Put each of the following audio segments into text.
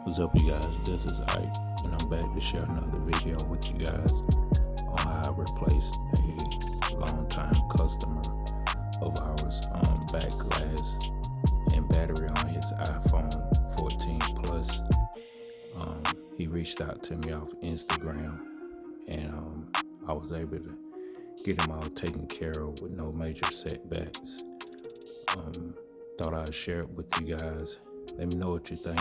What's up, you guys? This is Ike, and I'm back to share another video with you guys on how I replaced a longtime customer of ours back glass and battery on his iPhone 14 Plus. He reached out to me off Instagram, and I was able to get him all taken care of with no major setbacks. Thought I'd share it with you guys. Let me know what you think.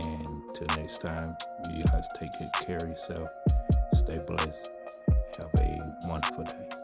And till next time, you guys take good care of yourself. Stay blessed. Have a wonderful day.